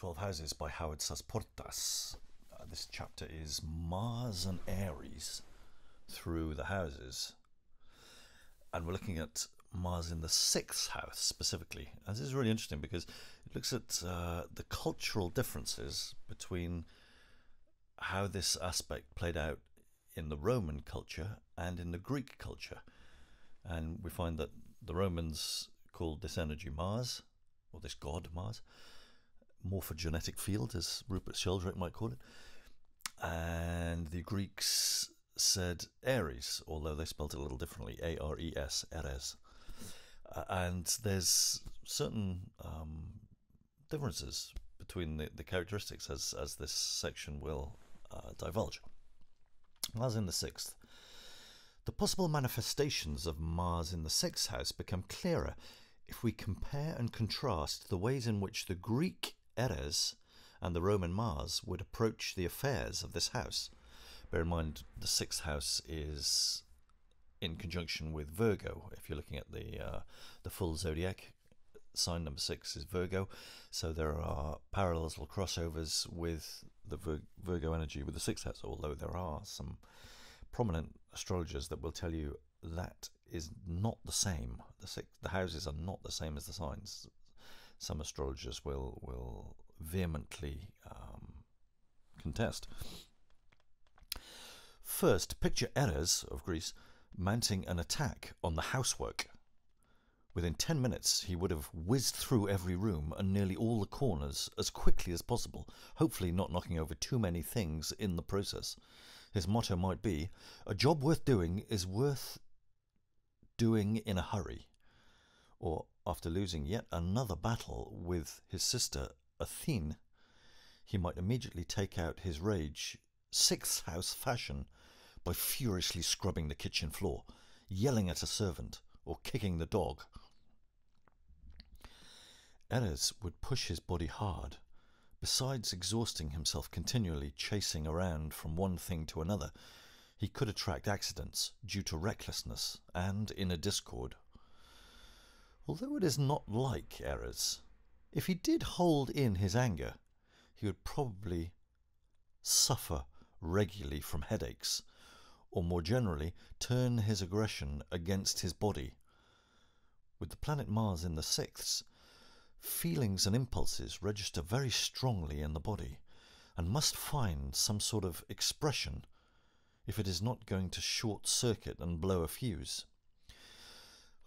12 Houses by Howard Sasportas. This chapter is Mars and Aries through the houses. And we're looking at Mars in the 6th house specifically. And this is really interesting because it looks at the cultural differences between how this aspect played out in the Roman culture and in the Greek culture. And we find that the Romans called this energy Mars, or this god Mars, morphogenetic field, as Rupert Sheldrake might call it. And the Greeks said Aries, although they spelled it a little differently, A-R-E-S, Ares. And there's certain differences between the characteristics as this section will divulge. Mars in the 6th. The possible manifestations of Mars in the 6th house become clearer if we compare and contrast the ways in which the Greek Ares and the Roman Mars would approach the affairs of this house. Bear in mind, the 6th house is in conjunction with Virgo. If you're looking at the full zodiac, sign number 6 is Virgo. So there are parallels or crossovers with the Virgo energy with the 6th house, although there are some prominent astrologers that will tell you that is not the same. The houses are not the same as the signs. Some astrologers will vehemently contest. First, picture Ares of Greece mounting an attack on the housework. Within 10 minutes, he would have whizzed through every room and nearly all the corners as quickly as possible, hopefully not knocking over too many things in the process. His motto might be, "A job worth doing is worth doing in a hurry." Or, after losing yet another battle with his sister Athene, he might immediately take out his rage 6th house fashion by furiously scrubbing the kitchen floor, yelling at a servant, or kicking the dog. Ares would push his body hard. Besides exhausting himself continually chasing around from one thing to another, he could attract accidents due to recklessness and inner discord. Although it is not like Ares, if he did hold in his anger, he would probably suffer regularly from headaches, or more generally, turn his aggression against his body. With the planet Mars in the 6th, feelings and impulses register very strongly in the body and must find some sort of expression if it is not going to short-circuit and blow a fuse.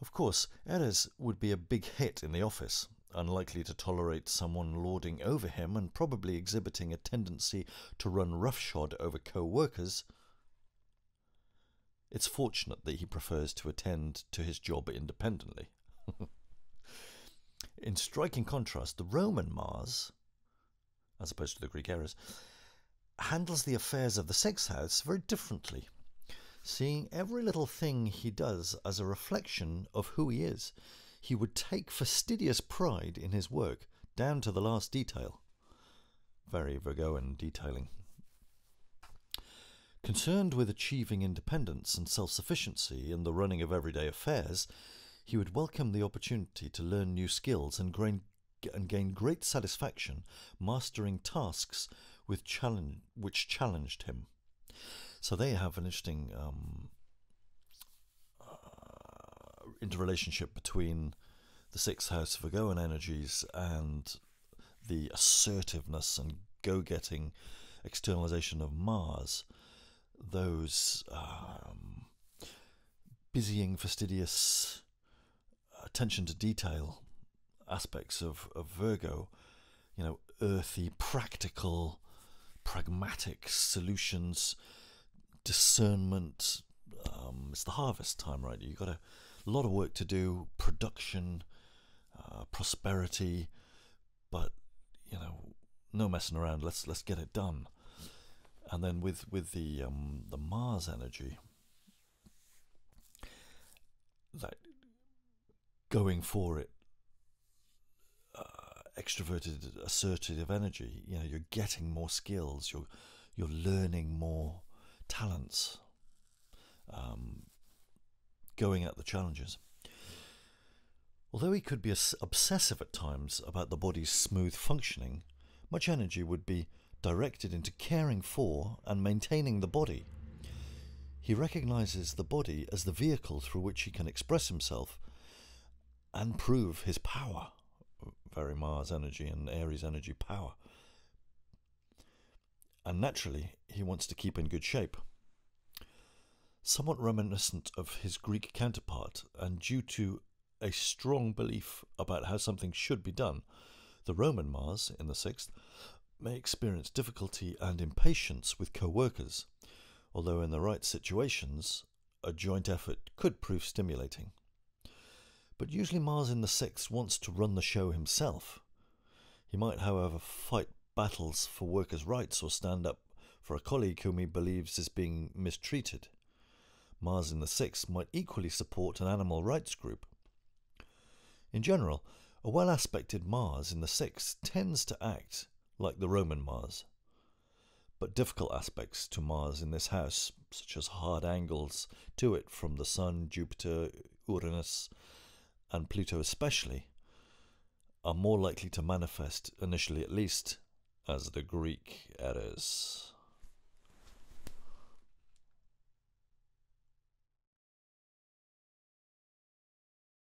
Of course, Ares would be a big hit in the office, unlikely to tolerate someone lording over him and probably exhibiting a tendency to run roughshod over co-workers. It's fortunate that he prefers to attend to his job independently. In striking contrast, the Roman Mars, as opposed to the Greek Ares, handles the affairs of the 6th house very differently, seeing every little thing he does as a reflection of who he is. He would take fastidious pride in his work, down to the last detail. Very Virgoan detailing. Concerned with achieving independence and self-sufficiency in the running of everyday affairs, he would welcome the opportunity to learn new skills and gain great satisfaction mastering tasks which challenged him. So they have an interesting interrelationship between the 6th house Virgoan energies and the assertiveness and go-getting externalization of Mars. Those busying, fastidious, attention to detail aspects of Virgo, earthy, practical, pragmatic solutions, discernment. It's the harvest time, right? You've got a lot of work to do, production, prosperity, but no messing around. Let's get it done. And then with the Mars energy, that going for it, extroverted, assertive energy. You're getting more skills. You're learning more talents. Going at the challenges. Although he could be obsessive at times about the body's smooth functioning, Much energy would be directed into caring for and maintaining the body. He recognizes the body as the vehicle through which he can express himself and prove his power. Very Mars energy and Aries energy power. And naturally, he wants to keep in good shape. Somewhat reminiscent of his Greek counterpart, and due to a strong belief about how something should be done, the Roman Mars, in the 6th, may experience difficulty and impatience with co-workers, although in the right situations, a joint effort could prove stimulating. But usually Mars in the 6th wants to run the show himself. He might, however, fight battles for workers' rights or stand up for a colleague whom he believes is being mistreated. Mars in the 6th might equally support an animal rights group. In general, a well-aspected Mars in the 6th tends to act like the Roman Mars. But difficult aspects to Mars in this house, such as hard angles to it from the Sun, Jupiter, Uranus, and Pluto especially, are more likely to manifest, initially at least, as the Greek Aries.